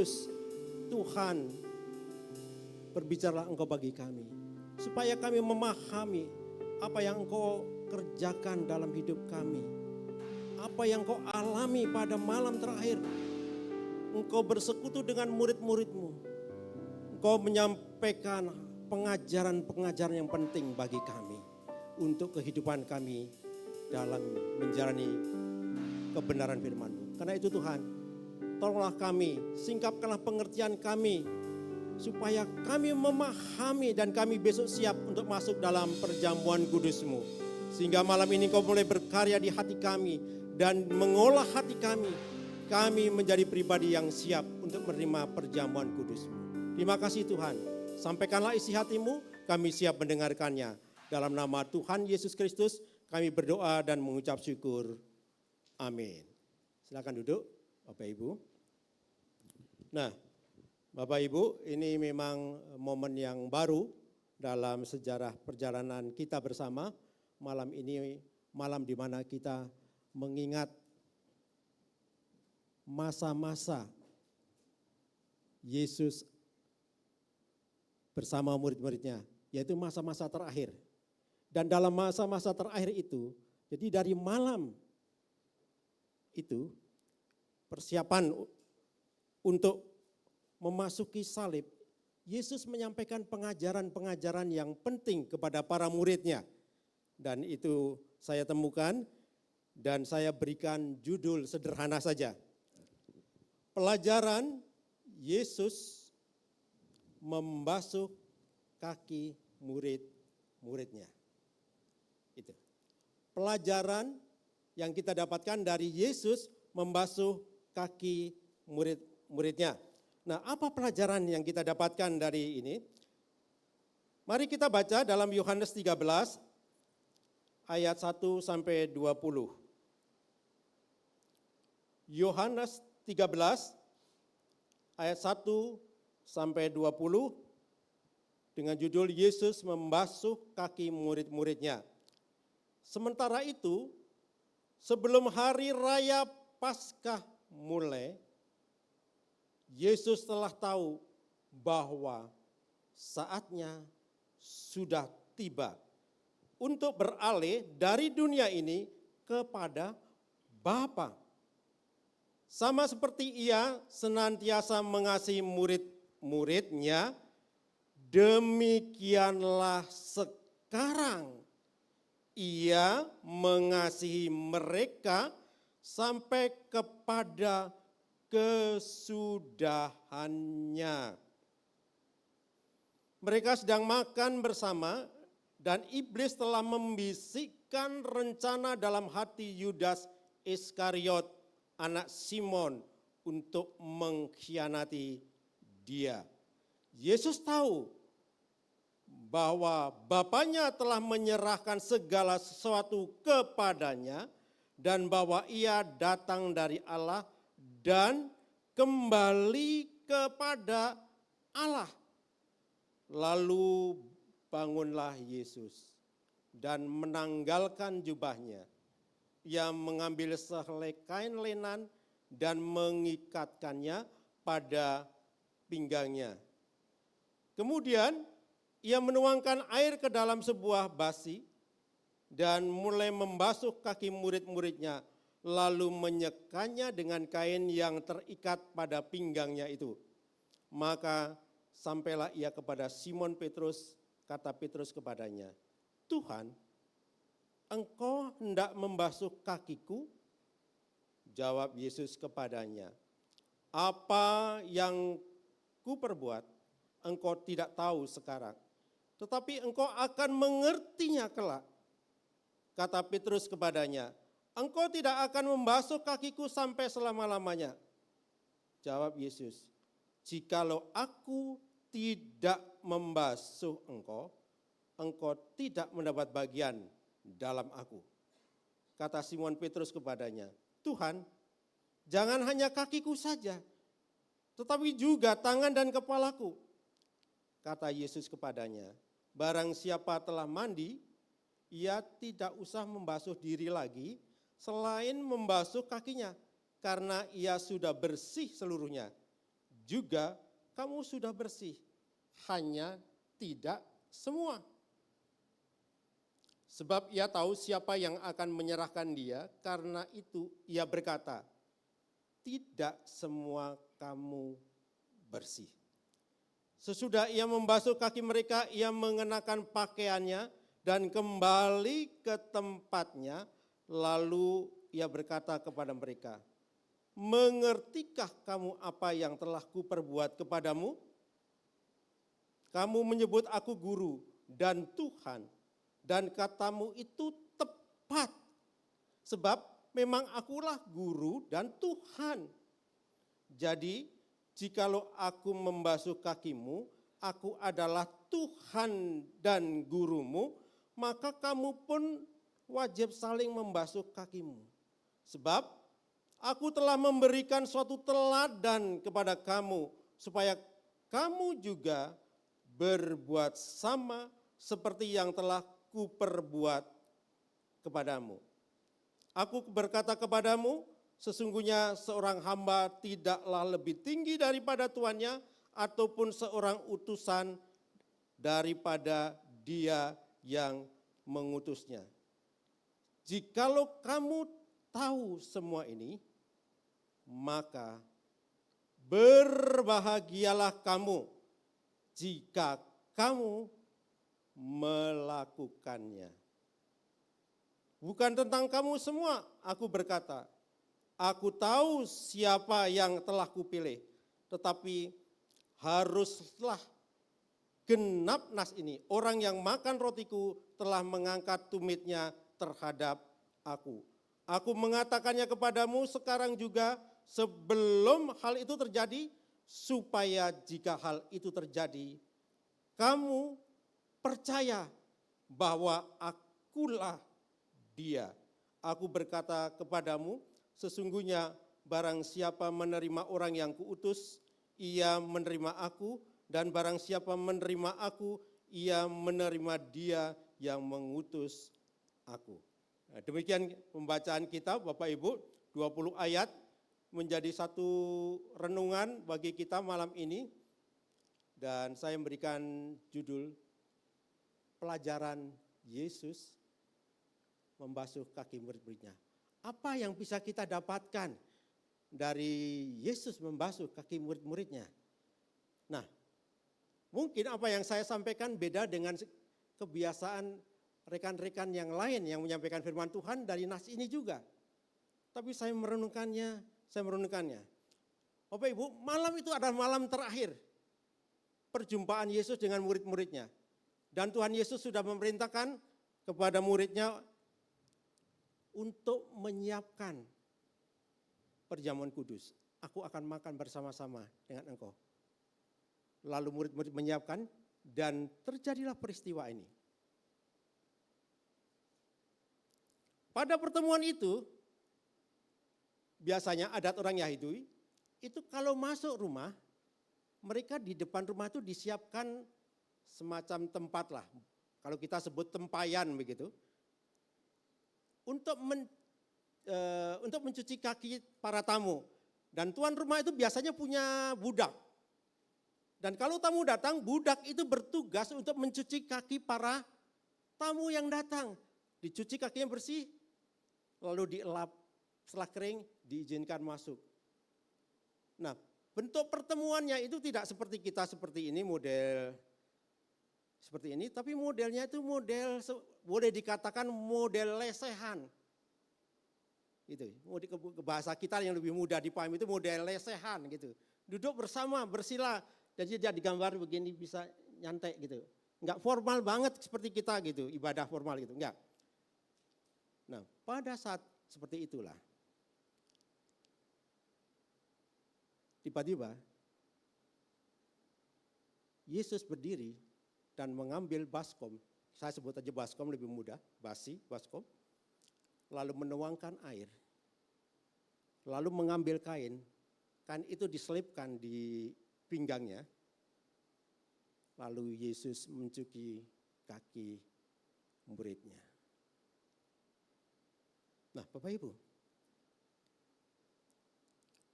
Yesus, Tuhan, berbicaralah Engkau bagi kami, supaya kami memahami apa yang Engkau kerjakan dalam hidup kami, apa yang Engkau alami pada malam terakhir. Engkau bersekutu dengan murid-murid-Mu, Engkau menyampaikan pengajaran-pengajaran yang penting bagi kami, untuk kehidupan kami dalam menjalani kebenaran firman-Mu. Karena itu Tuhan, tolonglah kami, singkapkanlah pengertian kami, supaya kami memahami dan kami besok siap untuk masuk dalam perjamuan kudus-Mu. Sehingga malam ini Engkau mulai berkarya di hati kami dan mengolah hati kami. Kami menjadi pribadi yang siap untuk menerima perjamuan kudus-Mu. Terima kasih Tuhan, sampaikanlah isi hati-Mu, kami siap mendengarkannya. Dalam nama Tuhan Yesus Kristus kami berdoa dan mengucap syukur. Amin. Silakan duduk Bapak Ibu. Nah, Bapak Ibu, ini memang momen yang baru dalam sejarah perjalanan kita bersama. Malam ini malam di mana kita mengingat masa-masa Yesus bersama murid-muridnya, yaitu masa-masa terakhir. Dan dalam masa-masa terakhir itu, jadi dari malam itu, persiapan untuk memasuki salib, Yesus menyampaikan pengajaran-pengajaran yang penting kepada para muridnya. Dan itu saya temukan dan saya berikan judul sederhana saja. Pelajaran Yesus membasuh kaki murid-muridnya. Itu. Pelajaran yang kita dapatkan dari Yesus membasuh kaki murid-muridnya. Nah, apa pelajaran yang kita dapatkan dari ini? Mari kita baca dalam Yohanes 13 ayat 1 sampai 20. Yohanes 13 ayat 1 sampai 20 dengan judul Yesus membasuh kaki murid-muridnya. Sementara itu, sebelum hari raya Paskah mulai, Yesus telah tahu bahwa saatnya sudah tiba untuk beralih dari dunia ini kepada Bapa. Sama seperti Ia senantiasa mengasihi murid-muridnya, demikianlah sekarang Ia mengasihi mereka sampai kepada kesudahannya. Mereka sedang makan bersama dan iblis telah membisikkan rencana dalam hati Yudas Iskariot, anak Simon, untuk mengkhianati Dia. Yesus tahu bahwa Bapanya telah menyerahkan segala sesuatu kepadanya dan bahwa Ia datang dari Allah dan kembali kepada Allah. Lalu bangunlah Yesus dan menanggalkan jubahnya. Ia mengambil sehelai kain lenan dan mengikatkannya pada pinggangnya. Kemudian ia menuangkan air ke dalam sebuah basi dan mulai membasuh kaki murid-muridnya, lalu menyekanya dengan kain yang terikat pada pinggangnya itu. Maka sampailah ia kepada Simon Petrus, kata Petrus kepadanya, Tuhan, Engkau hendak membasuh kakiku? Jawab Yesus kepadanya, apa yang kuperbuat engkau tidak tahu sekarang, tetapi engkau akan mengertinya kelak. Kata Petrus kepadanya, engkau tidak akan membasuh kakiku sampai selama-lamanya. Jawab Yesus, jikalau aku tidak membasuh engkau, engkau tidak mendapat bagian dalam aku. Kata Simon Petrus kepadanya, Tuhan, jangan hanya kakiku saja, tetapi juga tangan dan kepalaku. Kata Yesus kepadanya, barang siapa telah mandi, ia tidak usah membasuh diri lagi selain membasuh kakinya, karena ia sudah bersih seluruhnya. juga kamu sudah bersih, hanya tidak semua. Sebab ia tahu siapa yang akan menyerahkan dia, karena itu ia berkata, tidak semua kamu bersih. Sesudah ia membasuh kaki mereka, ia mengenakan pakaiannya dan kembali ke tempatnya, lalu ia berkata kepada mereka, mengertikah kamu apa yang telah kuperbuat kepadamu? Kamu menyebut aku guru dan Tuhan, dan katamu itu tepat, sebab memang akulah guru dan Tuhan. Jadi, jikalau aku membasuh kakimu, aku adalah Tuhan dan gurumu, maka kamu pun wajib saling membasuh kakimu. Sebab aku telah memberikan suatu teladan kepada kamu, supaya kamu juga berbuat sama seperti yang telah kuperbuat kepadamu. Aku berkata kepadamu, sesungguhnya seorang hamba tidaklah lebih tinggi daripada tuannya, ataupun seorang utusan daripada dia yang mengutusnya. Jikalau kamu tahu semua ini, maka berbahagialah kamu jika kamu melakukannya. Bukan tentang kamu semua, aku berkata, aku tahu siapa yang telah kupilih, tetapi haruslah genap nas ini. Orang yang makan rotiku telah mengangkat tumitnya terhadap aku. Aku mengatakannya kepadamu sekarang juga sebelum hal itu terjadi, supaya jika hal itu terjadi, kamu percaya bahwa akulah dia. Aku berkata kepadamu, sesungguhnya barang siapa menerima orang yang kuutus, ia menerima aku, dan barang siapa menerima aku, ia menerima dia yang mengutus aku. Nah, demikian pembacaan kita Bapak Ibu, 20 ayat menjadi satu renungan bagi kita malam ini. Dan saya memberikan judul pelajaran Yesus membasuh kaki murid-muridnya. Apa yang bisa kita dapatkan dari Yesus membasuh kaki murid-muridnya? Nah, mungkin apa yang saya sampaikan beda dengan kebiasaan rekan-rekan yang lain yang menyampaikan firman Tuhan dari nas ini juga. Tapi saya merenungkannya. Bapak Ibu, malam itu adalah malam terakhir perjumpaan Yesus dengan murid-muridnya. Dan Tuhan Yesus sudah memerintahkan kepada muridnya untuk menyiapkan perjamuan kudus. Aku akan makan bersama-sama dengan engkau. Lalu murid-murid menyiapkan dan terjadilah peristiwa ini. Pada pertemuan itu, biasanya adat orang Yahudi, itu kalau masuk rumah, mereka di depan rumah itu disiapkan semacam tempat lah. Kalau kita sebut tempayan begitu. Untuk mencuci kaki para tamu. Dan tuan rumah itu biasanya punya budak. Dan kalau tamu datang, budak itu bertugas untuk mencuci kaki para tamu yang datang. Dicuci kakinya bersih, lalu dielap. Setelah kering, diizinkan masuk. Nah, bentuk pertemuannya itu tidak seperti kita seperti ini, model seperti ini. Tapi modelnya itu model, boleh dikatakan model lesehan. Gitu, ke bahasa kita yang lebih mudah dipahami itu model lesehan gitu. Duduk bersama, bersila. Jadi dia digambar begini bisa nyantai gitu. Enggak formal banget seperti kita gitu, ibadah formal gitu, enggak. Nah, pada saat seperti itulah, tiba-tiba Yesus berdiri dan mengambil baskom, saya sebut aja baskom lebih mudah, baskom, lalu menuangkan air, lalu mengambil kain itu diselipkan di pinggangnya, lalu Yesus mencuci kaki muridnya. Nah, Bapak Ibu,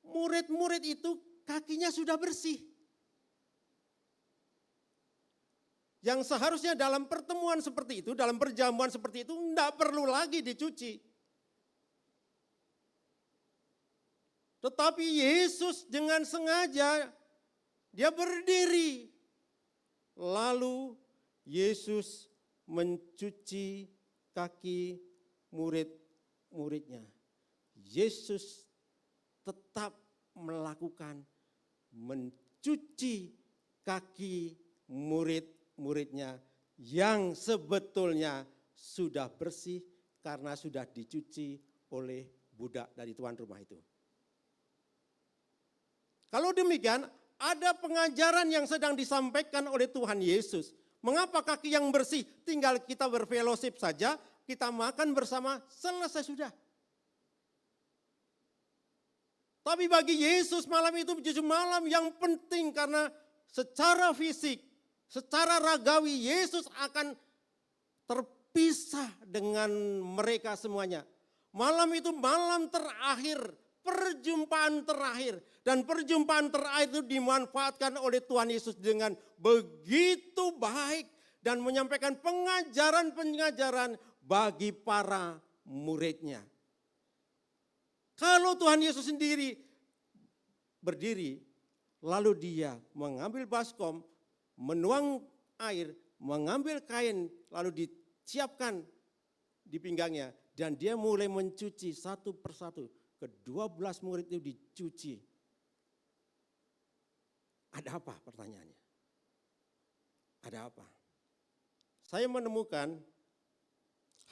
murid-murid itu kakinya sudah bersih. Yang seharusnya dalam pertemuan seperti itu, dalam perjamuan seperti itu, tidak perlu lagi dicuci. Tetapi Yesus dengan sengaja, dia berdiri. Lalu Yesus mencuci kaki murid-muridnya. Yesus tetap melakukan mencuci kaki murid-muridnya yang sebetulnya sudah bersih karena sudah dicuci oleh budak dari tuan rumah itu. Kalau demikian, ada pengajaran yang sedang disampaikan oleh Tuhan Yesus. Mengapa kaki yang bersih tinggal kita berfellowship saja, kita makan bersama, selesai sudah. Tapi bagi Yesus malam itu justru malam yang penting karena secara fisik, secara ragawi Yesus akan terpisah dengan mereka semuanya. Malam itu malam terakhir, perjumpaan terakhir. Dan perjumpaan terakhir itu dimanfaatkan oleh Tuhan Yesus dengan begitu baik. Dan menyampaikan pengajaran-pengajaran bagi para muridnya. Kalau Tuhan Yesus sendiri berdiri, lalu dia mengambil baskom, menuang air, mengambil kain, lalu disiapkan di pinggangnya. Dan dia mulai mencuci satu persatu. Ke-12 murid itu dicuci. Ada apa pertanyaannya? Ada apa? Saya menemukan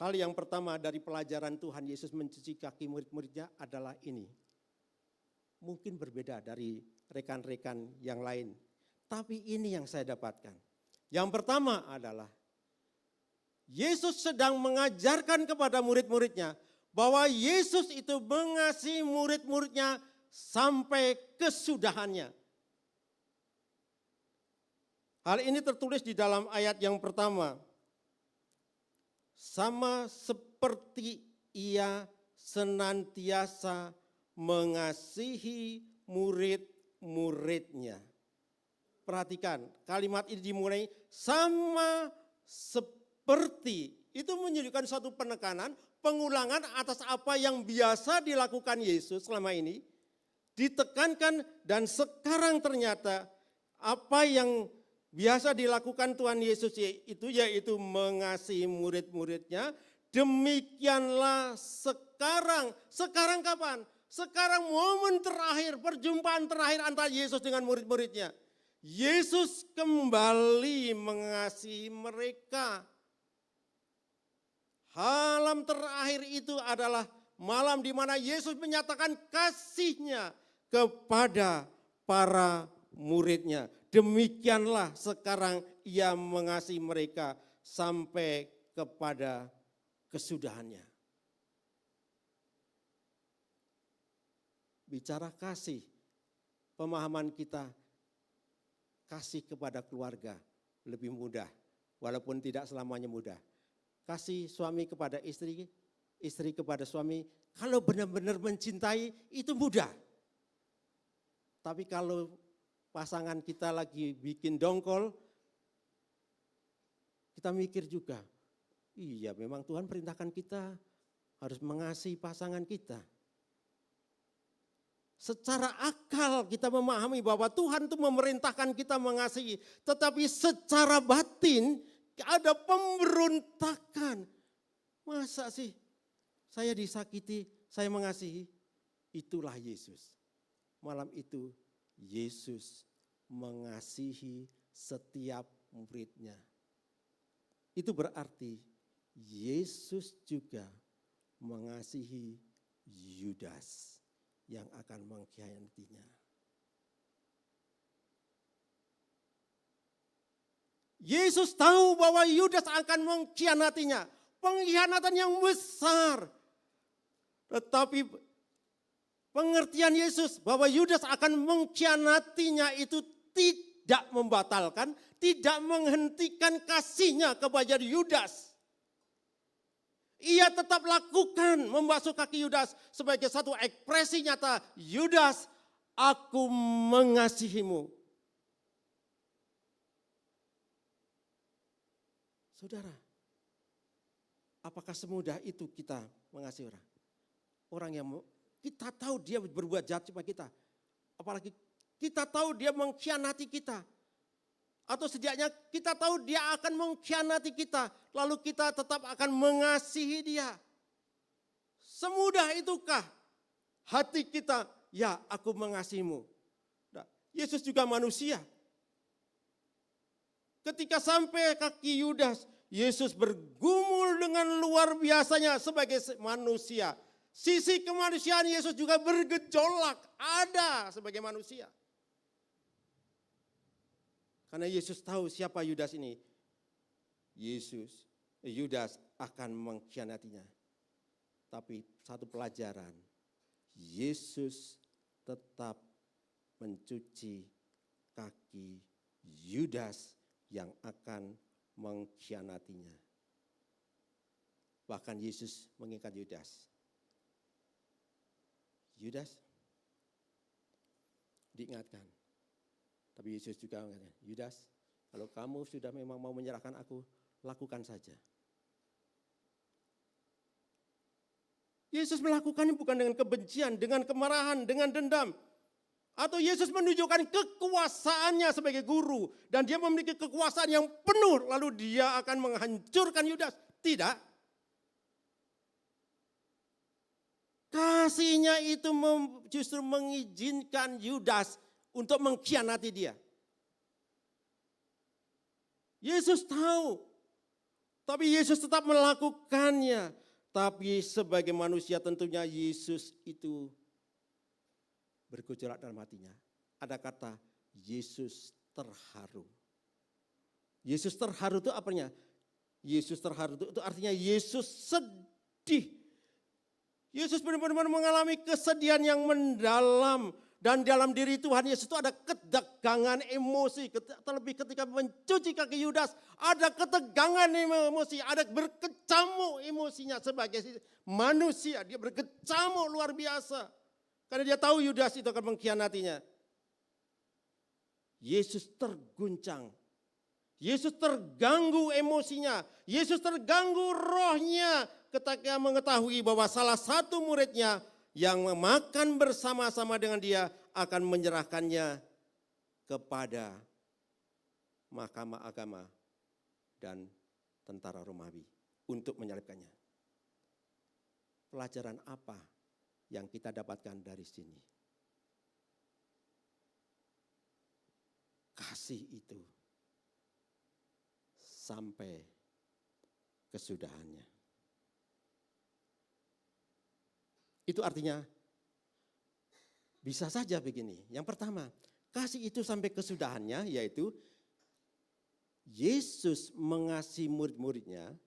hal yang pertama dari pelajaran Tuhan Yesus mencuci kaki murid-muridnya adalah ini. Mungkin berbeda dari rekan-rekan yang lain. Tapi ini yang saya dapatkan. Yang pertama adalah Yesus sedang mengajarkan kepada murid-muridnya bahwa Yesus itu mengasihi murid-muridnya sampai kesudahannya. Hal ini tertulis di dalam ayat yang pertama. Sama seperti ia senantiasa mengasihi murid-muridnya. Perhatikan, kalimat ini dimulai sama seperti. Itu menunjukkan satu penekanan, pengulangan atas apa yang biasa dilakukan Yesus selama ini. Ditekankan dan sekarang ternyata apa yang biasa dilakukan Tuhan Yesus itu yaitu mengasihi murid-muridnya. Demikianlah sekarang. Sekarang kapan? Sekarang momen terakhir, perjumpaan terakhir antara Yesus dengan murid-muridnya. Yesus kembali mengasihi mereka. Malam terakhir itu adalah malam di mana Yesus menyatakan kasih-Nya kepada para muridnya. Demikianlah sekarang ia mengasihi mereka sampai kepada kesudahannya. Bicara kasih, pemahaman kita kasih kepada keluarga lebih mudah, walaupun tidak selamanya mudah. Kasih suami kepada istri, istri kepada suami, kalau benar-benar mencintai itu mudah. Tapi kalau pasangan kita lagi bikin dongkol, kita mikir juga, iya memang Tuhan perintahkan kita harus mengasihi pasangan kita. Secara akal kita memahami bahwa Tuhan itu memerintahkan kita mengasihi, tetapi secara batin ada pemberontakan. Masa sih saya disakiti, saya mengasihi? Itulah Yesus. Malam itu Yesus mengasihi setiap muridnya. Itu berarti Yesus juga mengasihi Yudas yang akan mengkhianatinya. Yesus tahu bahwa Yudas akan mengkhianatinya. Pengkhianatan yang besar. Tetapi pengertian Yesus bahwa Yudas akan mengkhianatinya itu tidak membatalkan, tidak menghentikan kasih-Nya kepada Yudas. Ia tetap lakukan membasuh kaki Yudas sebagai satu ekspresi nyata. Yudas, aku mengasihimu. Saudara, apakah semudah itu kita mengasihi orang? Orang yang kita tahu dia berbuat jahat sama kita. Apalagi kita tahu dia mengkhianati kita. Atau setidaknya kita tahu dia akan mengkhianati kita. Lalu kita tetap akan mengasihi dia. Semudah itukah hati kita, ya aku mengasihimu. Nah, Yesus juga manusia. Ketika sampai kaki Yudas, Yesus bergumul dengan luar biasanya sebagai manusia. Sisi kemanusiaan Yesus juga bergejolak, ada sebagai manusia. Karena Yesus tahu siapa Yudas ini. Yudas akan mengkhianatinya. Tapi satu pelajaran, Yesus tetap mencuci kaki Yudas yang akan mengkhianatinya. Bahkan Yesus mengingat Yudas. Yudas diingatkan. Tapi Yesus juga mengatakan, Yudas, kalau kamu sudah memang mau menyerahkan aku, lakukan saja. Yesus melakukannya bukan dengan kebencian, dengan kemarahan, dengan dendam. Atau Yesus menunjukkan kekuasaannya sebagai guru. Dan dia memiliki kekuasaan yang penuh. Lalu dia akan menghancurkan Yudas. Tidak. Kasihnya itu justru mengizinkan Yudas untuk mengkhianati dia. Yesus tahu. Tapi Yesus tetap melakukannya. Tapi sebagai manusia tentunya Yesus itu bergejolak dalam hatinya. Ada kata Yesus terharu. Yesus terharu itu apanya? Yesus terharu itu artinya Yesus sedih. Yesus benar-benar mengalami kesedihan yang mendalam. Dan dalam diri Tuhan Yesus itu ada ketegangan emosi. Terlebih ketika mencuci kaki Yudas, ada ketegangan emosi. Ada berkecamuk emosinya sebagai manusia. Dia berkecamuk luar biasa. Karena dia tahu Yudas itu akan mengkhianatinya. Yesus terguncang. Yesus terganggu emosinya. Yesus terganggu rohnya ketika mengetahui bahwa salah satu muridnya yang makan bersama-sama dengan dia akan menyerahkannya kepada mahkamah agama dan tentara Romawi untuk menyalibkannya. Pelajaran apa yang kita dapatkan dari sini? Kasih itu sampai kesudahannya. Itu artinya bisa saja begini. Yang pertama, kasih itu sampai kesudahannya, yaitu Yesus mengasihi murid-muridnya,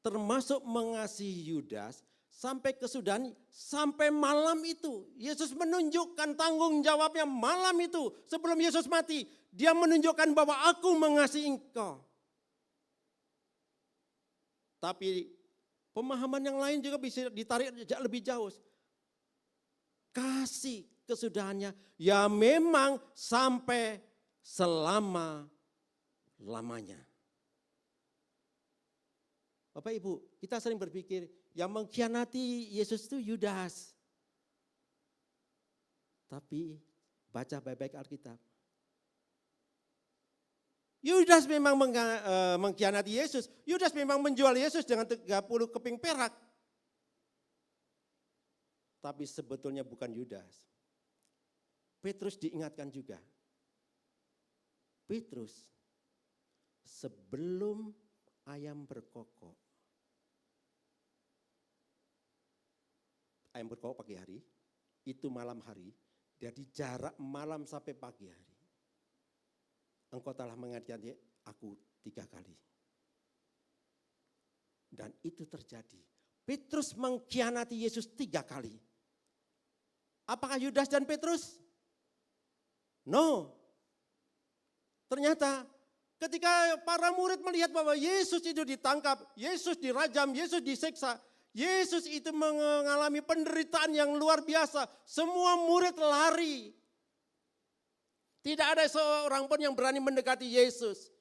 termasuk mengasihi Yudas, sampai kesudahan, sampai malam itu. Yesus menunjukkan tanggung jawabnya malam itu. Sebelum Yesus mati, dia menunjukkan bahwa aku mengasihi engkau. Tapi pemahaman yang lain juga bisa ditarik lebih jauh. Kasih kesudahannya ya memang sampai selama-lamanya. Bapak Ibu, kita sering berpikir yang mengkhianati Yesus itu Yudas. Tapi baca baik-baik Alkitab. Yudas memang mengkhianati Yesus. Yudas memang menjual Yesus dengan 30 keping perak. Tapi sebetulnya bukan Yudas. Petrus diingatkan juga. Petrus, sebelum ayam berkokok. Ayam berkokok pagi hari, itu malam hari. Jadi jarak malam sampai pagi hari. Engkau telah mengingatkan aku 3 kali. Dan itu terjadi. Petrus mengkhianati Yesus 3 kali. Apakah Yudas dan Petrus? No. Ternyata ketika para murid melihat bahwa Yesus itu ditangkap, Yesus dirajam, Yesus disiksa, Yesus itu mengalami penderitaan yang luar biasa. Semua murid lari. Tidak ada seorang pun yang berani mendekati Yesus.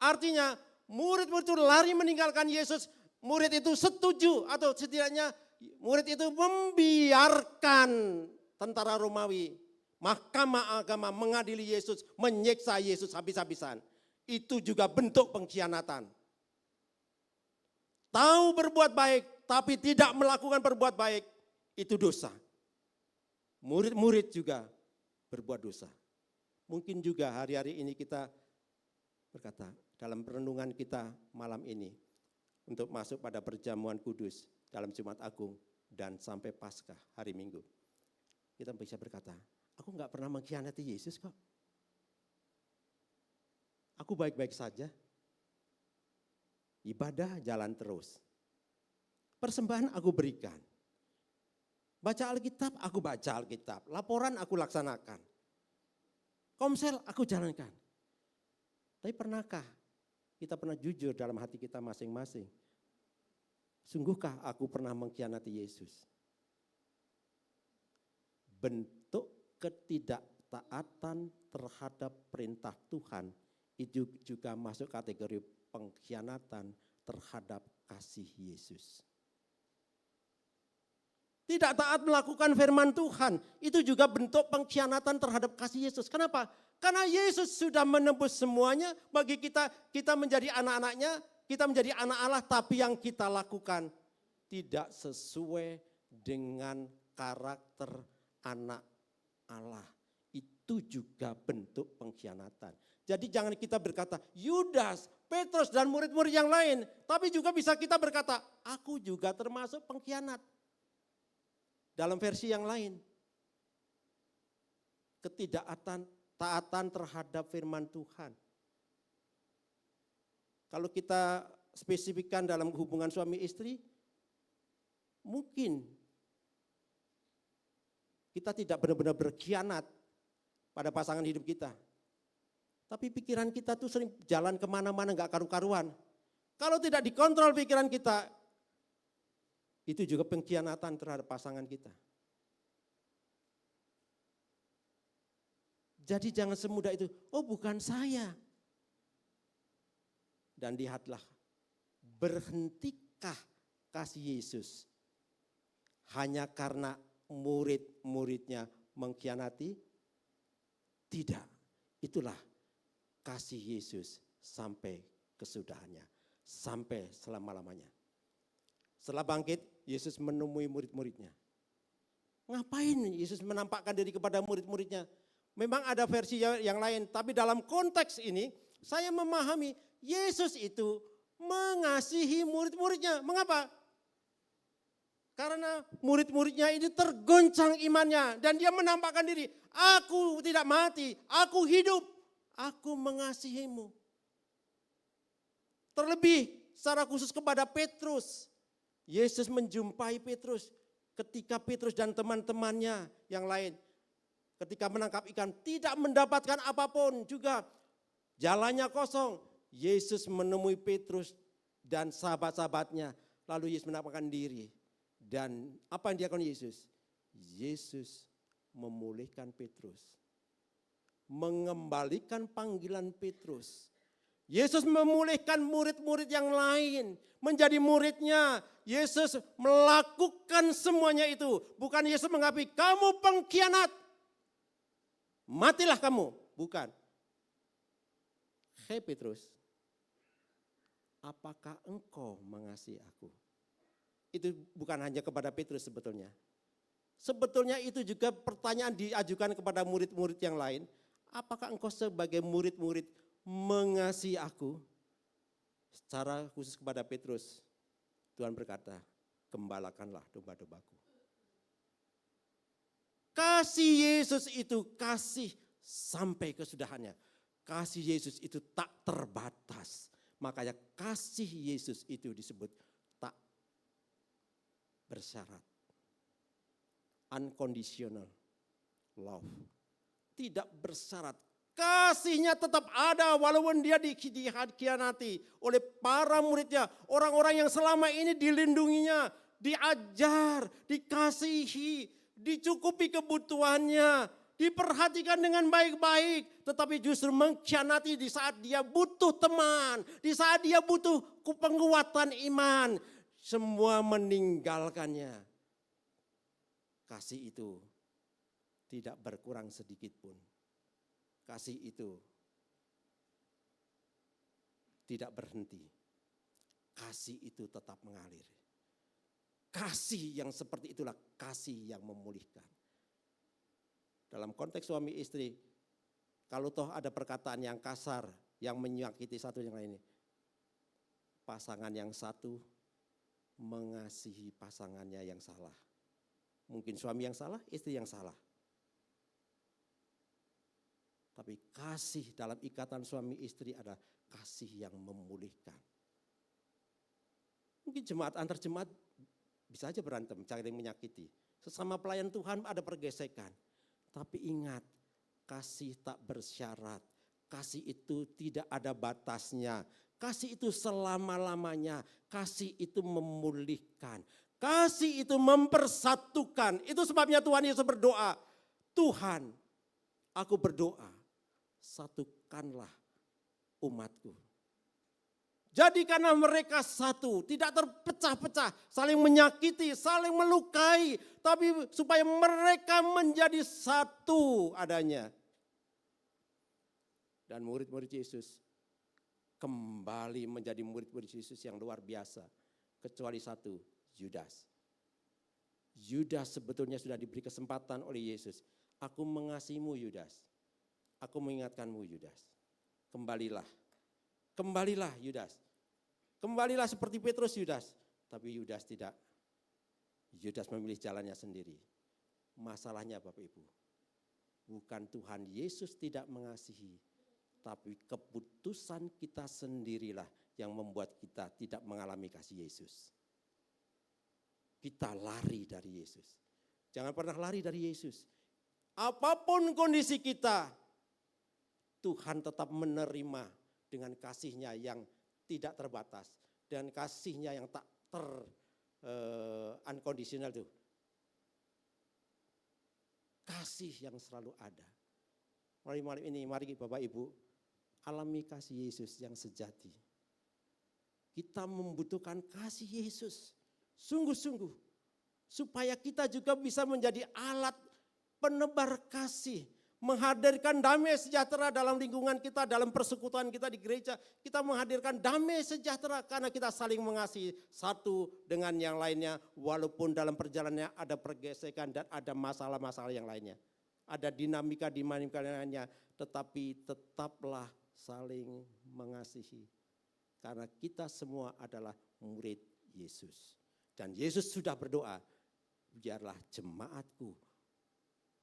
Artinya murid-murid itu lari meninggalkan Yesus. Murid itu setuju atau setidaknya murid itu membiarkan tentara Romawi, mahkamah agama mengadili Yesus, menyiksa Yesus habis-habisan. Itu juga bentuk pengkhianatan. Tahu berbuat baik tapi tidak melakukan berbuat baik, itu dosa. Murid-murid juga berbuat dosa. Mungkin juga hari-hari ini kita berkata dalam renungan kita malam ini untuk masuk pada perjamuan kudus dalam Jumat Agung dan sampai Paskah hari Minggu. Kita bisa berkata, aku enggak pernah mengkhianati Yesus kok. Aku baik-baik saja. Ibadah jalan terus. Persembahan aku berikan. Baca Alkitab, aku baca Alkitab. Laporan aku laksanakan. Komsel aku jalankan. Tapi pernahkah kita pernah jujur dalam hati kita masing-masing? Sungguhkah aku pernah mengkhianati Yesus? Bentuk ketidaktaatan terhadap perintah Tuhan itu juga masuk kategori pengkhianatan terhadap kasih Yesus. Tidak taat melakukan firman Tuhan, itu juga bentuk pengkhianatan terhadap kasih Yesus. Kenapa? Karena Yesus sudah menebus semuanya bagi kita, kita menjadi anak-anaknya, kita menjadi anak Allah, tapi yang kita lakukan tidak sesuai dengan karakter anak Allah. Itu juga bentuk pengkhianatan. Jadi jangan kita berkata, Yudas, Petrus dan murid-murid yang lain, tapi juga bisa kita berkata, aku juga termasuk pengkhianat. Dalam versi yang lain, ketidaktaatan terhadap firman Tuhan. Kalau kita spesifikkan dalam hubungan suami istri, mungkin kita tidak benar-benar berkhianat pada pasangan hidup kita. Tapi pikiran kita tuh sering jalan kemana-mana gak karu-karuan. Kalau tidak dikontrol pikiran kita, itu juga pengkhianatan terhadap pasangan kita. Jadi jangan semudah itu, oh bukan saya. Dan lihatlah, berhentikah kasih Yesus hanya karena murid-muridnya mengkhianati? Tidak, itulah kasih Yesus sampai kesudahannya, sampai selama-lamanya. Setelah bangkit, Yesus menemui murid-muridnya. Ngapain Yesus menampakkan diri kepada murid-muridnya? Memang ada versi yang lain, tapi dalam konteks ini saya memahami Yesus itu mengasihi murid-muridnya. Mengapa? Karena murid-muridnya ini tergoncang imannya dan dia menampakkan diri, aku tidak mati, aku hidup, aku mengasihimu. Terlebih secara khusus kepada Petrus. Yesus menjumpai Petrus ketika Petrus dan teman-temannya yang lain ketika menangkap ikan tidak mendapatkan apapun juga jalannya kosong. Yesus menemui Petrus dan sahabat-sahabatnya. Lalu Yesus menampakkan diri. Dan apa yang dilakukan Yesus? Yesus memulihkan Petrus. Mengembalikan panggilan Petrus. Yesus memulihkan murid-murid yang lain. Menjadi muridnya. Yesus melakukan semuanya itu. Bukan Yesus mengakui, kamu pengkhianat. Matilah kamu. Bukan. Hei Petrus, apakah engkau mengasihi aku? Itu bukan hanya kepada Petrus sebetulnya. Sebetulnya itu juga pertanyaan diajukan kepada murid-murid yang lain. Apakah engkau sebagai murid-murid mengasihi aku? Secara khusus kepada Petrus, Tuhan berkata, gembalakanlah domba-dombaku. Kasih Yesus itu kasih sampai kesudahannya. Kasih Yesus itu tak terbatas. Makanya kasih Yesus itu disebut tak bersyarat. Unconditional love. Tidak bersyarat. Kasihnya tetap ada walaupun dia dikhianati oleh para muridnya. Orang-orang yang selama ini dilindunginya, diajar, dikasihi, dicukupi kebutuhannya. diperhatikan dengan baik-baik, tetapi justru mengkhianati di saat dia butuh teman, di saat dia butuh penguatan iman, semua meninggalkannya. Kasih itu tidak berkurang sedikit pun. Kasih itu tidak berhenti. Kasih itu tetap mengalir. Kasih yang seperti itulah kasih yang memulihkan. Dalam konteks suami istri, kalau toh ada perkataan yang kasar, yang menyakiti satu yang lainnya, pasangan yang satu mengasihi pasangannya yang salah. Mungkin suami yang salah, istri yang salah. Tapi kasih dalam ikatan suami istri adalah kasih yang memulihkan. Mungkin jemaat antar jemaat bisa aja berantem, saling menyakiti. Sesama pelayan Tuhan ada pergesekan. Tapi ingat, kasih tak bersyarat. Kasih itu tidak ada batasnya. Kasih itu selama-lamanya. Kasih itu memulihkan. Kasih itu mempersatukan. Itu sebabnya Tuhan Yesus berdoa. Tuhan, aku berdoa, satukanlah umatku. Jadikanlah mereka satu, tidak terpecah-pecah, saling menyakiti, saling melukai, tapi supaya mereka menjadi satu adanya. Dan murid-murid Yesus kembali menjadi murid-murid Yesus yang luar biasa. Kecuali satu, Yudas. Yudas sebetulnya sudah diberi kesempatan oleh Yesus. Aku mengasihimu Yudas, aku mengingatkanmu Yudas. Kembalilah, kembalilah Yudas. Kembalilah seperti Petrus Yudas. Tapi Yudas tidak. Yudas memilih jalannya sendiri. Masalahnya Bapak Ibu, bukan Tuhan Yesus tidak mengasihi, tapi keputusan kita sendirilah yang membuat kita tidak mengalami kasih Yesus. Kita lari dari Yesus. Jangan pernah lari dari Yesus. Apapun kondisi kita, Tuhan tetap menerima dengan kasih-Nya yang tidak terbatas dan kasih-Nya yang tak unconditional tuh. Kasih yang selalu ada. Malam ini mari Bapak Ibu alami kasih Yesus yang sejati. Kita membutuhkan kasih Yesus sungguh-sungguh supaya kita juga bisa menjadi alat penebar kasih. Menghadirkan damai sejahtera dalam lingkungan kita, dalam persekutuan kita di gereja. Kita menghadirkan damai sejahtera karena kita saling mengasihi satu dengan yang lainnya. Walaupun dalam perjalanannya ada pergesekan dan ada masalah-masalah yang lainnya. Ada dinamika-dinamika lainnya. Tetapi tetaplah saling mengasihi. Karena kita semua adalah murid Yesus. Dan Yesus sudah berdoa, biarlah jemaatku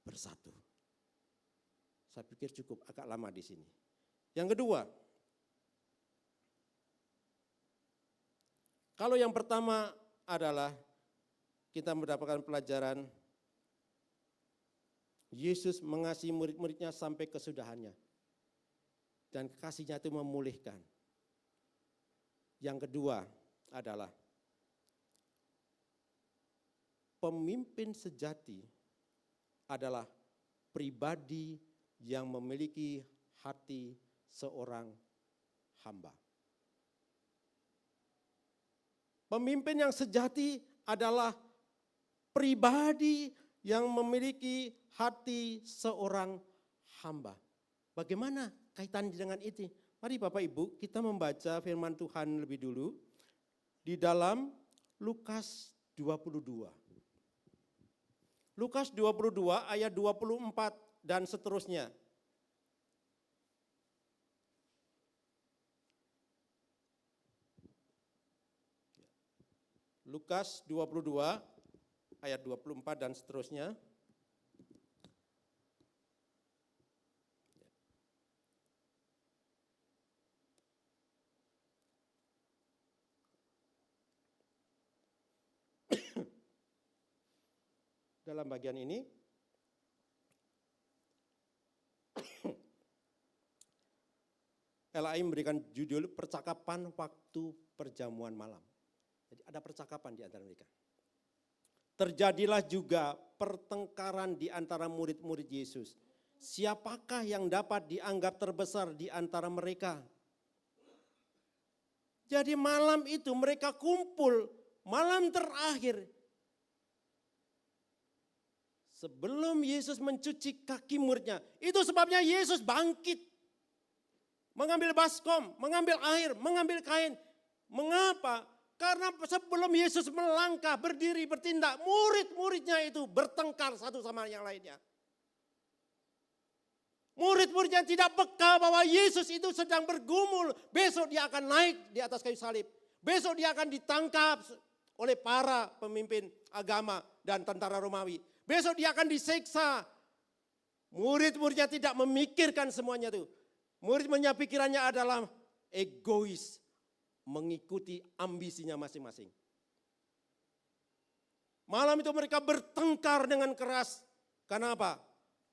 bersatu. Saya pikir cukup agak lama di sini. Yang kedua, kalau yang pertama adalah kita mendapatkan pelajaran Yesus mengasihi murid-muridnya sampai kesudahannya. Dan kasih-Nya itu memulihkan. Yang kedua adalah pemimpin sejati adalah pribadi yang memiliki hati seorang hamba. Pemimpin yang sejati adalah pribadi yang memiliki hati seorang hamba. Bagaimana kaitannya dengan itu? Mari Bapak Ibu kita membaca firman Tuhan lebih dulu di dalam Lukas 22. Lukas 22 ayat 24 dan seterusnya. Lukas 22 ayat 24 dan seterusnya. Dalam bagian ini LAI memberikan judul percakapan waktu perjamuan malam. Jadi ada percakapan di antara mereka. terjadilah juga pertengkaran di antara murid-murid Yesus. Siapakah yang dapat dianggap terbesar di antara mereka? Jadi malam itu mereka kumpul, malam terakhir. Sebelum Yesus mencuci kaki muridnya, itu sebabnya Yesus bangkit. Mengambil baskom, mengambil air, mengambil kain. Mengapa? Karena sebelum Yesus melangkah, berdiri, bertindak, murid-muridnya itu bertengkar satu sama yang lainnya. Murid-muridnya tidak peka bahwa Yesus itu sedang bergumul. Besok dia akan naik di atas kayu salib. Besok dia akan ditangkap oleh para pemimpin agama dan tentara Romawi. Besok dia akan disiksa. Murid-muridnya tidak memikirkan semuanya itu. Murid-muridnya pikirannya adalah egois. Mengikuti ambisinya masing-masing. Malam itu mereka bertengkar dengan keras. Kenapa?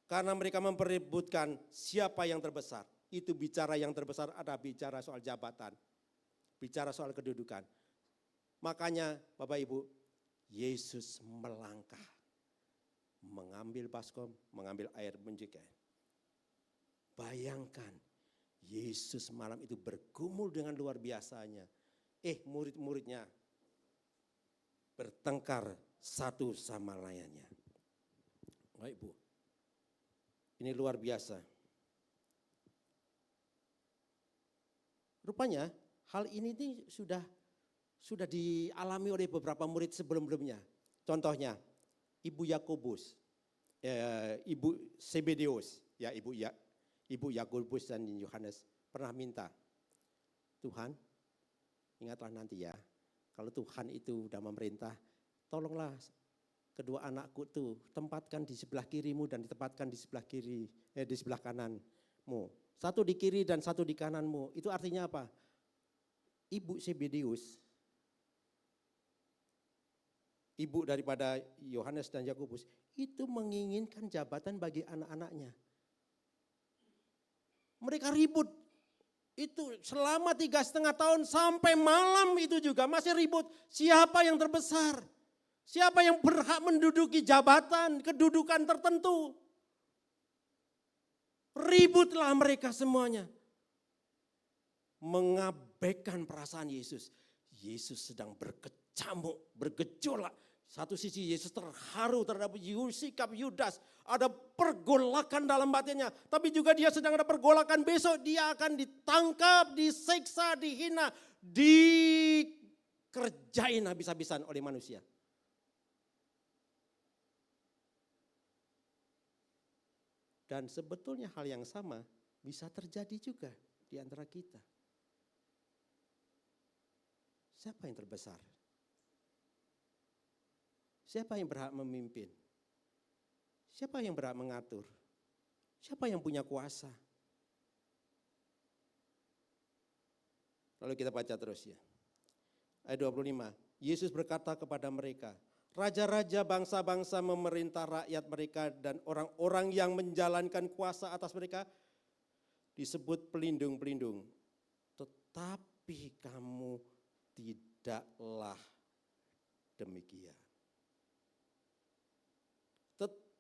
Karena mereka memperebutkan siapa yang terbesar. Itu bicara yang terbesar ada bicara soal jabatan. Bicara soal kedudukan. Makanya Bapak Ibu, Yesus melangkah. Mengambil baskom, mengambil air mencuci. Bayangkan, Yesus malam itu bergumul dengan luar biasanya. Murid-muridnya bertengkar satu sama lainnya. Baik Bu. Ini luar biasa. Rupanya hal ini sudah dialami oleh beberapa murid sebelum-sebelumnya. Contohnya Ibu Yakobus, Ibu Zebedeus, Ibu Yakobus dan Yohanes pernah minta, Tuhan, ingatlah nanti ya, kalau Tuhan itu sudah memerintah, tolonglah kedua anakku tuh tempatkan di sebelah kirimu dan ditempatkan di sebelah di sebelah kananmu. Satu di kiri dan satu di kananmu. Itu artinya apa? Ibu Zebedeus, ibu daripada Yohanes dan Yakobus, itu menginginkan jabatan bagi anak-anaknya. Mereka ribut. Itu selama 3,5 tahun sampai malam itu juga masih ribut. Siapa yang terbesar? Siapa yang berhak menduduki jabatan, kedudukan tertentu? Ributlah mereka semuanya. Mengabaikan perasaan Yesus. Yesus sedang berkecamuk, bergejolak. Satu sisi Yesus terharu terhadap sikap Yudas. Ada pergolakan dalam batinnya. Tapi juga dia sedang ada pergolakan, besok dia akan ditangkap, disiksa, dihina, dikerjain habis-habisan oleh manusia. Dan sebetulnya hal yang sama bisa terjadi juga di antara kita. Siapa yang terbesar? Siapa yang berhak memimpin? Siapa yang berhak mengatur? Siapa yang punya kuasa? Lalu kita baca terus ya. Ayat 25, Yesus berkata kepada mereka, raja-raja bangsa-bangsa memerintah rakyat mereka dan orang-orang yang menjalankan kuasa atas mereka disebut pelindung-pelindung. Tetapi kamu tidaklah demikian.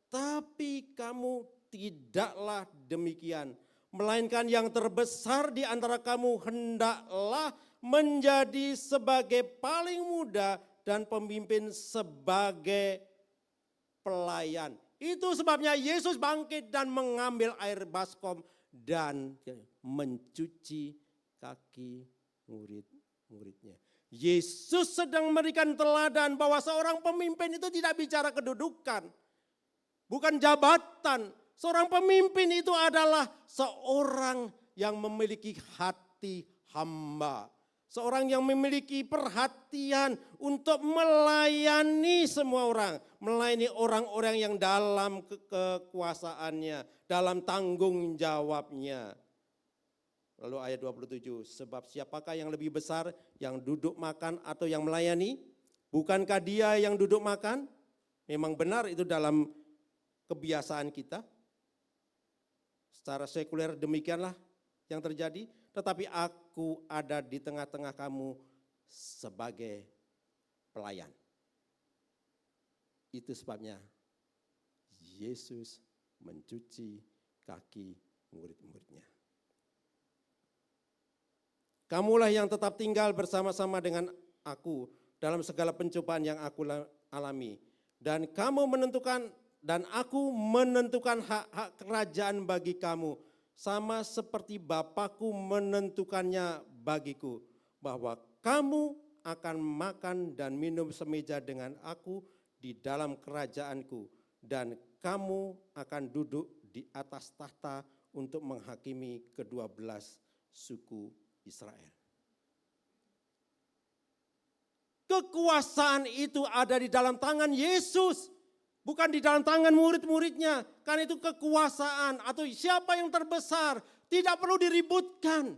Tetapi kamu tidaklah demikian. Melainkan yang terbesar di antara kamu hendaklah menjadi sebagai paling muda dan pemimpin sebagai pelayan. Itu sebabnya Yesus bangkit dan mengambil air baskom dan mencuci kaki murid-muridnya. Yesus sedang memberikan teladan bahwa seorang pemimpin itu tidak bicara kedudukan, bukan jabatan. Seorang pemimpin itu adalah seorang yang memiliki hati hamba. Seorang yang memiliki perhatian untuk melayani semua orang. Melayani orang-orang yang dalam kekuasaannya, dalam tanggung jawabnya. Lalu ayat 27, sebab siapakah yang lebih besar, yang duduk makan atau yang melayani? Bukankah dia yang duduk makan? Memang benar itu dalam kebiasaan kita. Secara sekuler demikianlah yang terjadi. Tetapi aku ada di tengah-tengah kamu sebagai pelayan. Itu sebabnya Yesus mencuci kaki murid-muridnya. Kamulah yang tetap tinggal bersama-sama dengan aku dalam segala pencobaan yang aku alami. Dan aku menentukan hak-hak kerajaan bagi kamu. Sama seperti Bapakku menentukannya bagiku. Bahwa kamu akan makan dan minum semeja dengan aku di dalam kerajaanku. Dan kamu akan duduk di atas tahta untuk menghakimi ke-12 suku Israel. Kekuasaan itu ada di dalam tangan Yesus, bukan di dalam tangan murid-muridnya. Karena itu kekuasaan atau siapa yang terbesar tidak perlu diributkan.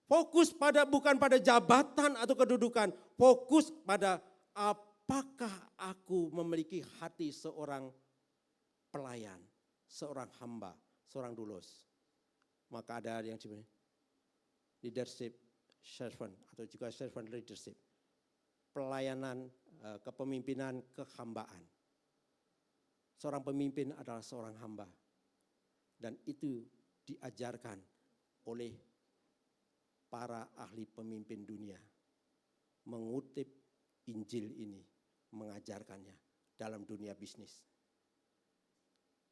Fokus bukan pada jabatan atau kedudukan, fokus pada apakah aku memiliki hati seorang pelayan, seorang hamba, seorang doulos. Maka ada yang disebut leadership servant atau juga servant leadership. Pelayanan, kepemimpinan, kehambaan. Seorang pemimpin adalah seorang hamba. Dan itu diajarkan oleh para ahli pemimpin dunia. Mengutip Injil ini, mengajarkannya dalam dunia bisnis.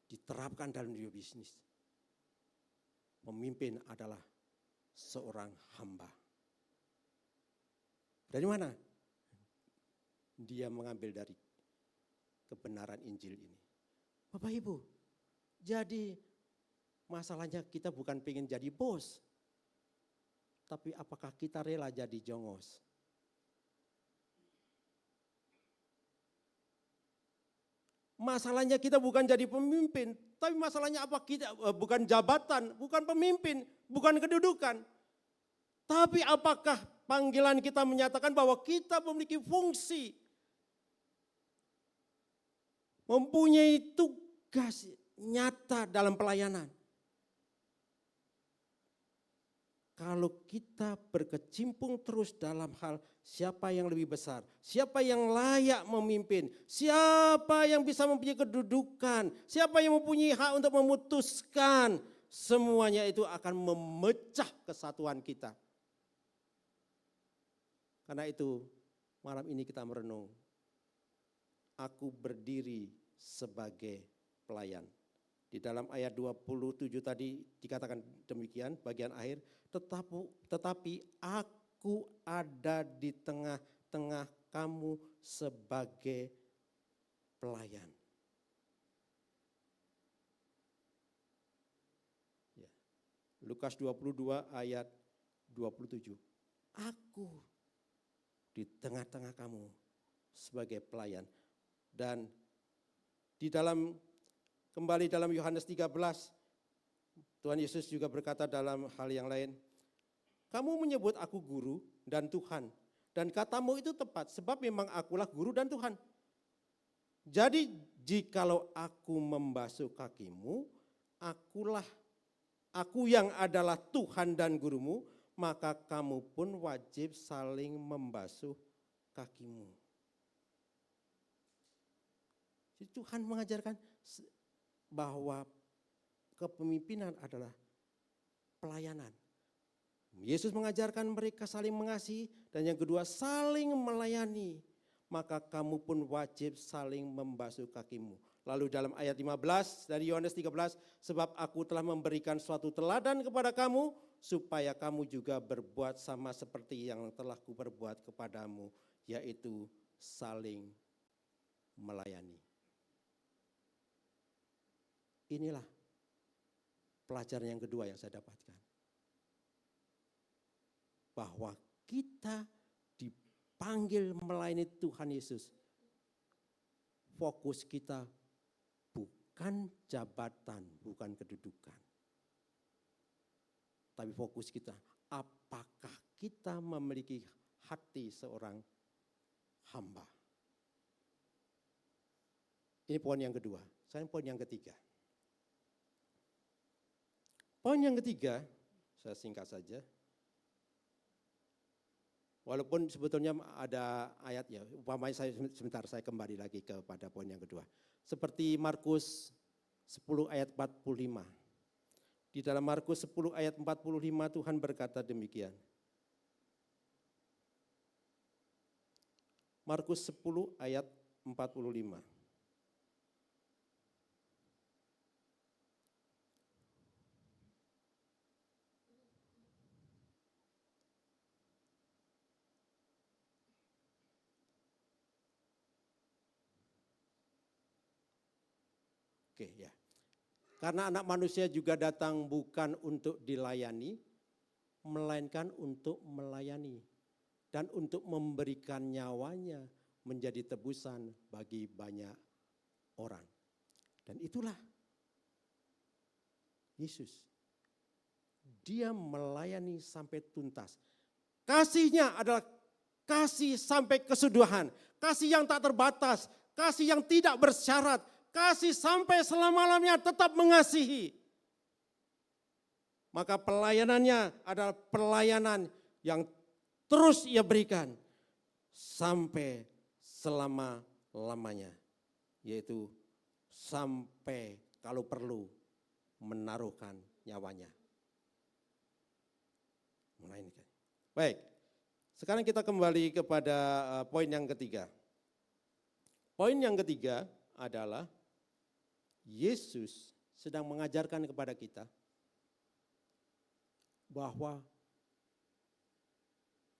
Diterapkan dalam dunia bisnis. Pemimpin adalah seorang hamba. Dari mana? Dia mengambil dari kebenaran Injil ini. Bapak Ibu, jadi masalahnya kita bukan pengen jadi bos. Tapi apakah kita rela jadi jongos? Masalahnya kita bukan jadi pemimpin, tapi masalahnya apa kita bukan jabatan, bukan pemimpin, bukan kedudukan. Tapi apakah panggilan kita menyatakan bahwa kita memiliki fungsi, mempunyai tugas nyata dalam pelayanan. Kalau kita berkecimpung terus dalam hal siapa yang lebih besar, siapa yang layak memimpin, siapa yang bisa mempunyai kedudukan, siapa yang mempunyai hak untuk memutuskan, semuanya itu akan memecah kesatuan kita. Karena itu malam ini kita merenung, aku berdiri sebagai pelayan. Di dalam ayat 27 tadi dikatakan demikian bagian akhir, tetapi aku ada di tengah-tengah kamu sebagai pelayan. Ya. Lukas 22 ayat 27. Aku di tengah-tengah kamu sebagai pelayan. Dan di dalam kembali dalam Yohanes 13, Tuhan Yesus juga berkata dalam hal yang lain, kamu menyebut aku guru dan Tuhan, dan katamu itu tepat, sebab memang akulah guru dan Tuhan. Jadi jikalau aku membasuh kakimu, aku yang adalah Tuhan dan gurumu, maka kamu pun wajib saling membasuh kakimu. Jadi Tuhan mengajarkan bahwa kepemimpinan adalah pelayanan. Yesus mengajarkan mereka saling mengasihi dan yang kedua saling melayani. Maka kamu pun wajib saling membasuh kakimu. Lalu dalam ayat 15 dari Yohanes 13, sebab aku telah memberikan suatu teladan kepada kamu supaya kamu juga berbuat sama seperti yang telah kuperbuat kepadamu, yaitu saling melayani. Inilah pelajaran yang kedua yang saya dapatkan. Bahwa kita dipanggil melayani Tuhan Yesus. Fokus kita bukan jabatan, bukan kedudukan. Tapi fokus kita, apakah kita memiliki hati seorang hamba. Ini poin yang kedua. Sekarang poin yang ketiga. Poin yang ketiga, saya singkat saja. Walaupun sebetulnya ada ayat ya, umpamanya saya kembali lagi kepada poin yang kedua. Seperti Markus 10 ayat 45. Di dalam Markus 10 ayat 45 Tuhan berkata demikian. Markus 10 ayat 45. Oke ya. Karena anak manusia juga datang bukan untuk dilayani, melainkan untuk melayani. Dan untuk memberikan nyawanya menjadi tebusan bagi banyak orang. Dan itulah Yesus. Dia melayani sampai tuntas. Kasihnya adalah kasih sampai kesudahan. Kasih yang tak terbatas. Kasih yang tidak bersyarat. Kasih sampai selama-lamanya tetap mengasihi. Maka pelayanannya adalah pelayanan yang terus ia berikan sampai selama-lamanya. Yaitu sampai kalau perlu menaruhkan nyawanya. Melainkan. Baik, sekarang kita kembali kepada poin yang ketiga. Poin yang ketiga adalah Yesus sedang mengajarkan kepada kita bahwa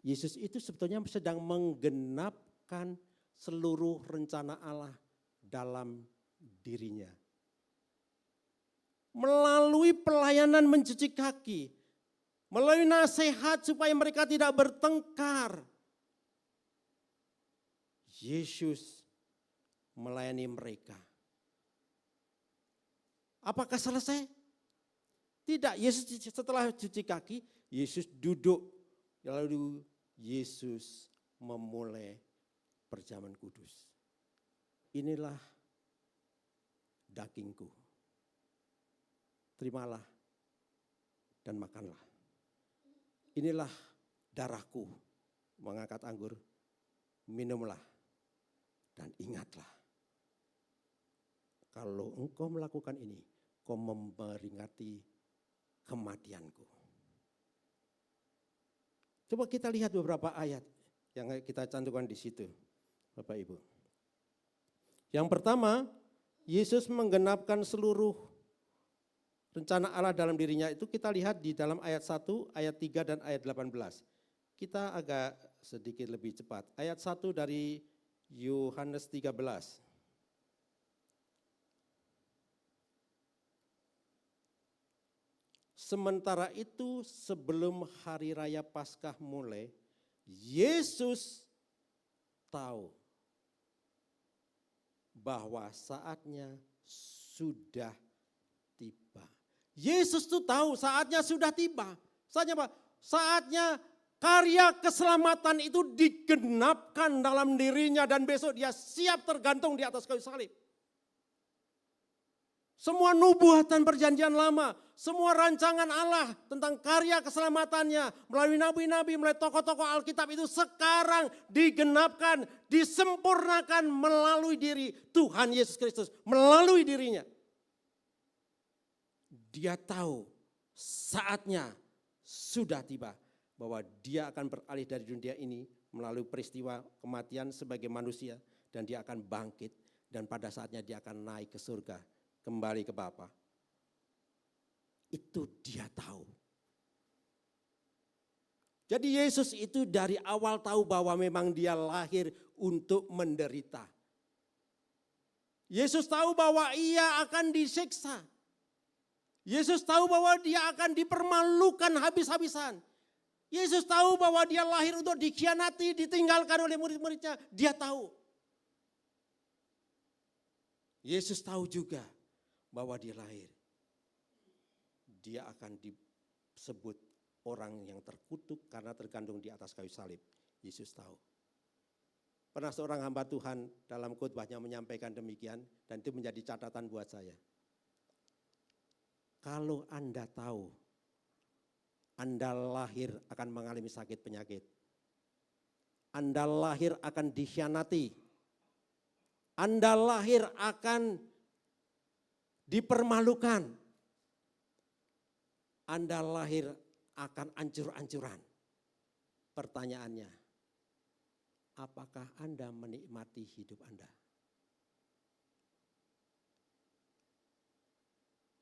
Yesus itu sebetulnya sedang menggenapkan seluruh rencana Allah dalam dirinya. Melalui pelayanan mencuci kaki, melalui nasihat supaya mereka tidak bertengkar, Yesus melayani mereka. Apakah selesai? Tidak, Yesus setelah cuci kaki, Yesus duduk, lalu Yesus memulai perjamuan kudus. Inilah dagingku, terimalah dan makanlah. Inilah darahku, mengangkat anggur, minumlah dan ingatlah. Kalau engkau melakukan ini, kau memperingati kematianku. Coba kita lihat beberapa ayat yang kita cantumkan di situ, Bapak Ibu. Yang pertama, Yesus menggenapkan seluruh rencana Allah dalam dirinya, itu kita lihat di dalam ayat 1, ayat 3 dan ayat 18. Kita agak sedikit lebih cepat. Ayat 1 dari Yohanes 13. Sementara itu sebelum hari raya Paskah mulai, Yesus tahu bahwa saatnya sudah tiba. Yesus tuh tahu saatnya sudah tiba. Saatnya apa? Saatnya karya keselamatan itu digenapkan dalam dirinya dan besok dia siap tergantung di atas kayu salib. Semua nubuatan perjanjian lama, semua rancangan Allah tentang karya keselamatannya melalui nabi-nabi, melalui tokoh-tokoh Alkitab itu sekarang digenapkan, disempurnakan melalui diri Tuhan Yesus Kristus, melalui dirinya. Dia tahu saatnya sudah tiba bahwa dia akan beralih dari dunia ini melalui peristiwa kematian sebagai manusia dan dia akan bangkit dan pada saatnya dia akan naik ke surga. Kembali ke Bapa. Itu dia tahu. Jadi Yesus itu dari awal tahu bahwa memang dia lahir untuk menderita. Yesus tahu bahwa ia akan disiksa. Yesus tahu bahwa dia akan dipermalukan habis-habisan. Yesus tahu bahwa dia lahir untuk dikhianati, ditinggalkan oleh murid-muridnya. Dia tahu. Yesus tahu juga bahwa dia lahir, dia akan disebut orang yang terkutuk karena tergantung di atas kayu salib. Yesus tahu. Pernah seorang hamba Tuhan dalam khotbahnya menyampaikan demikian dan itu menjadi catatan buat saya. Kalau Anda tahu Anda lahir akan mengalami sakit penyakit, Anda lahir akan dikhianati. Anda lahir akan dipermalukan. Anda lahir akan ancur-ancuran. Pertanyaannya, apakah Anda menikmati hidup Anda?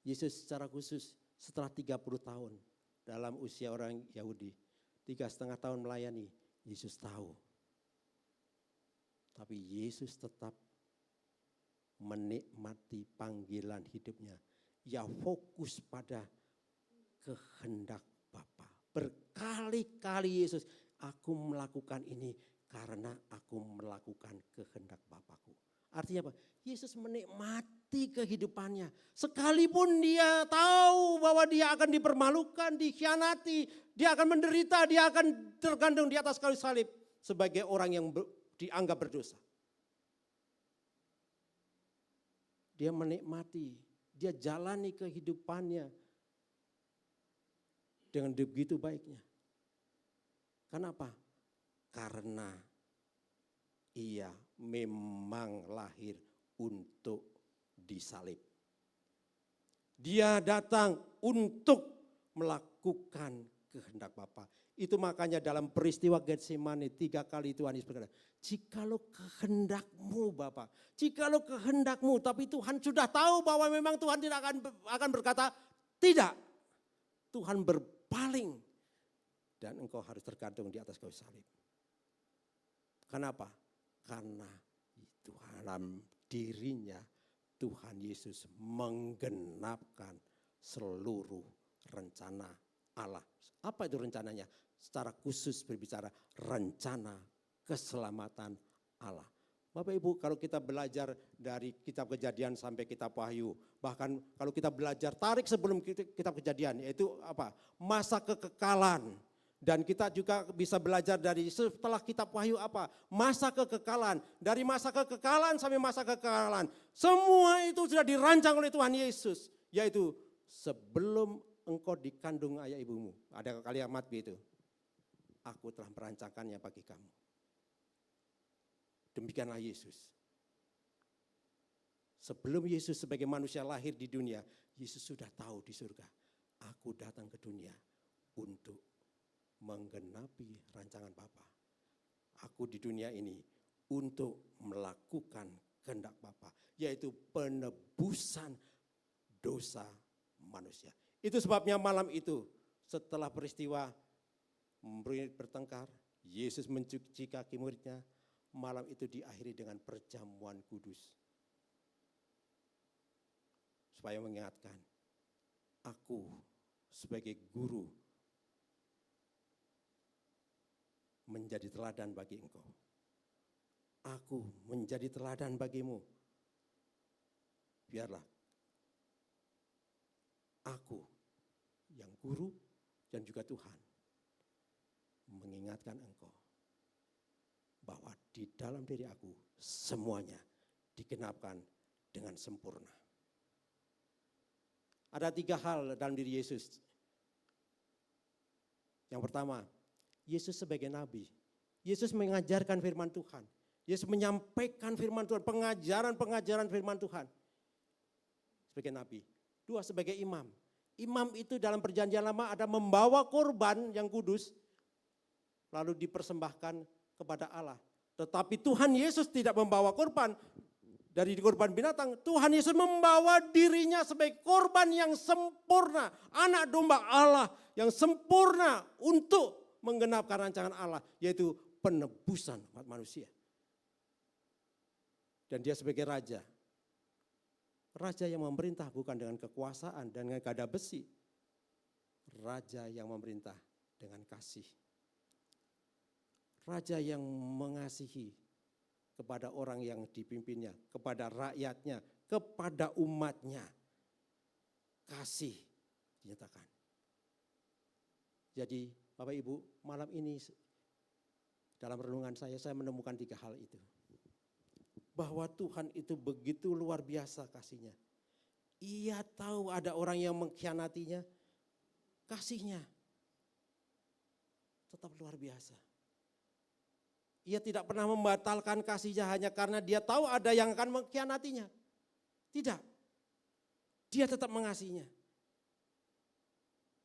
Yesus secara khusus setelah 30 tahun dalam usia orang Yahudi, 3,5 tahun melayani, Yesus tahu. Tapi Yesus tetap menikmati panggilan hidupnya. Ia fokus pada kehendak Bapa. Berkali-kali Yesus, aku melakukan ini karena aku melakukan kehendak Bapakku. Artinya apa? Yesus menikmati kehidupannya. Sekalipun dia tahu bahwa dia akan dipermalukan, dikhianati, dia akan menderita, dia akan tergantung di atas kayu salib sebagai orang yang dianggap berdosa. Dia menikmati, dia jalani kehidupannya dengan begitu baiknya. Kenapa? Karena ia memang lahir untuk disalib. Dia datang untuk melakukan kehendak Bapa. Itu makanya dalam peristiwa Getsemani 3 kali Tuhan Yesus berkata, jikalau kehendakmu Bapa, jikalau kehendakmu, tapi Tuhan sudah tahu bahwa memang Tuhan tidak akan berkata tidak. Tuhan berpaling dan engkau harus tergantung di atas kayu salib. Kenapa? Karena dalam dirinya Tuhan Yesus menggenapkan seluruh rencana Allah. Apa itu rencananya? Secara khusus berbicara rencana keselamatan Allah. Bapak Ibu, kalau kita belajar dari kitab Kejadian sampai kitab Wahyu, bahkan kalau kita belajar tarik sebelum kitab Kejadian, yaitu apa? Masa kekekalan. Dan kita juga bisa belajar dari setelah kitab Wahyu apa? Masa kekekalan. Dari masa kekekalan sampai masa kekekalan. Semua itu sudah dirancang oleh Tuhan Yesus. Yaitu sebelum engkau dikandung ayah ibumu. Ada kalimat begitu. Aku telah merancangkannya bagi kamu. Demikianlah Yesus. Sebelum Yesus sebagai manusia lahir di dunia, Yesus sudah tahu di surga. Aku datang ke dunia untuk menggenapi rancangan Bapa. Aku di dunia ini untuk melakukan kehendak Bapa, yaitu penebusan dosa manusia. Itu sebabnya malam itu setelah peristiwa murid bertengkar, Yesus mencuci kaki muridnya. Malam itu diakhiri dengan perjamuan kudus. Supaya mengingatkan, aku sebagai guru menjadi teladan bagi engkau. Aku menjadi teladan bagimu. Biarlah aku yang guru dan juga Tuhan mengingatkan engkau bahwa di dalam diri aku semuanya digenapkan dengan sempurna. Ada 3 hal dalam diri Yesus. Yang pertama, Yesus sebagai nabi. Yesus mengajarkan firman Tuhan. Yesus menyampaikan firman Tuhan, pengajaran firman Tuhan. Sebagai nabi. 2, sebagai imam. Imam itu dalam perjanjian lama ada membawa korban yang kudus, lalu dipersembahkan kepada Allah. Tetapi Tuhan Yesus tidak membawa korban dari korban binatang. Tuhan Yesus membawa dirinya sebagai korban yang sempurna. Anak domba Allah yang sempurna untuk menggenapkan rancangan Allah. Yaitu penebusan umat manusia. Dan dia sebagai raja. Raja yang memerintah bukan dengan kekuasaan dan dengan gada besi. Raja yang memerintah dengan kasih. Raja yang mengasihi kepada orang yang dipimpinnya, kepada rakyatnya, kepada umatnya. Kasih dinyatakan. Jadi Bapak Ibu, malam ini dalam renungan saya menemukan 3 hal itu. Bahwa Tuhan itu begitu luar biasa kasihnya. Ia tahu ada orang yang mengkhianatinya, kasihnya tetap luar biasa. Ia tidak pernah membatalkan kasihnya hanya karena dia tahu ada yang akan mengkhianatinya. Tidak. Dia tetap mengasihinya.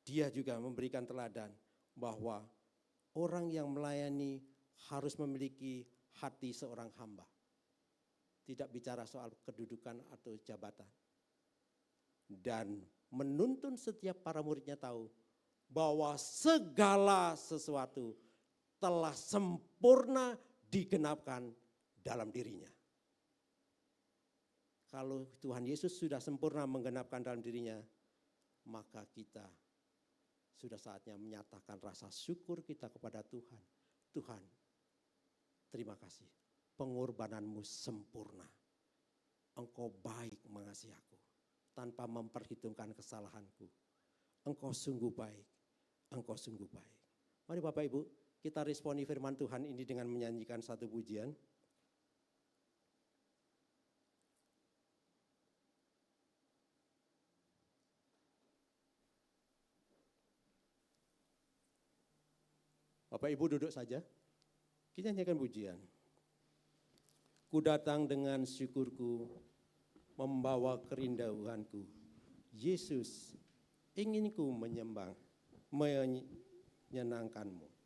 Dia juga memberikan teladan bahwa orang yang melayani harus memiliki hati seorang hamba. Tidak bicara soal kedudukan atau jabatan. Dan menuntun setiap para muridnya tahu bahwa segala sesuatu telah sempurna digenapkan dalam dirinya. Kalau Tuhan Yesus sudah sempurna menggenapkan dalam dirinya, maka kita sudah saatnya menyatakan rasa syukur kita kepada Tuhan. Tuhan, terima kasih, pengorbananmu sempurna. Engkau baik mengasihi aku, tanpa memperhitungkan kesalahanku. Engkau sungguh baik, engkau sungguh baik. Mari Bapak Ibu, kita responi firman Tuhan ini dengan menyanyikan satu pujian. Bapak Ibu duduk saja, kita nyanyikan pujian. Ku datang dengan syukurku, membawa kerinduanku. Yesus, inginku menyembah, menyenangkanmu.